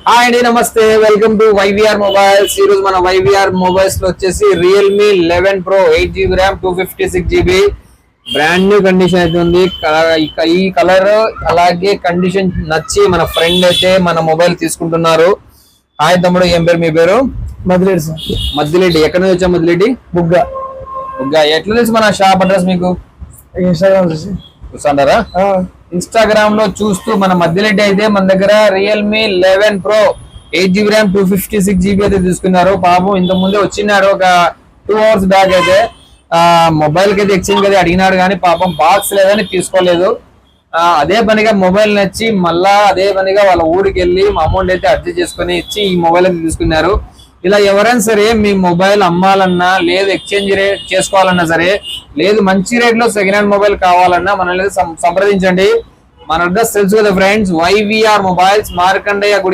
Hi అండి, నమస్తే. Welcome to YVR mobiles. ఈ రోజు మన వైవిఆర్ మొబైల్స్ లో వచ్చేసి Realme 11 Pro 8GB RAM 256GB brand new condition అయితే ఉంది. ఈ కలర్ అలాగే కండిషన్ నచ్చి మన ఫ్రెండ్ అయితే మన మొబైల్ తీసుకుంటున్నారు. హాయ్ తమ్ముడు, ఏం పేరు మీ పేరు? మదిరెడ్డి సార్. మద్దిరెడ్డి. ఎక్కడ నుంచి వచ్చా మద్దిరెడ్డి? బుగ్గ. బుగ్గ. ఎట్లా తెలుసు మన షాప్ అడ్రస్ మీకు? ఇన్స్టాగ్రామ్ చూసి చూస్తారా? ఇన్స్టాగ్రామ్ లో చూస్తూ మన మధ్యరెడ్డి అయితే మన దగ్గర Realme 11 Pro 8GB RAM 256GB అయితే తీసుకున్నారు. పాపం ఇంత ముందే వచ్చినాడు ఒక 2 hours బ్యాక్ అయితే మొబైల్ కి అయితే ఎక్స్చేంజ్ అయితే అడిగినాడు, కానీ పాపం బాక్స్ లేదని తీసుకోలేదు. అదే పనిగా మొబైల్ నచ్చి మళ్ళా అదే పనిగా వాళ్ళ ఊరికి వెళ్ళి అమౌంట్ అయితే అడ్జస్ట్ చేసుకుని ఇచ్చి ఈ మొబైల్ అయితే తీసుకున్నారు. ఇలా ఎవరైనా సరే మీ మొబైల్ అమ్మాలన్నా లేదు ఎక్స్చేంజ్ రేట్ చేసుకోవాలన్నా సరే, లేదు మంచి రేట్ లో సెకండ్ హ్యాండ్ మొబైల్ కావాలన్నా మనల్ని సంప్రదించండి. మన అడ్రస్ తెలుసు కదా ఫ్రెండ్స్, వైవిఆర్ మొబైల్స్, మార్కండేయ గుడి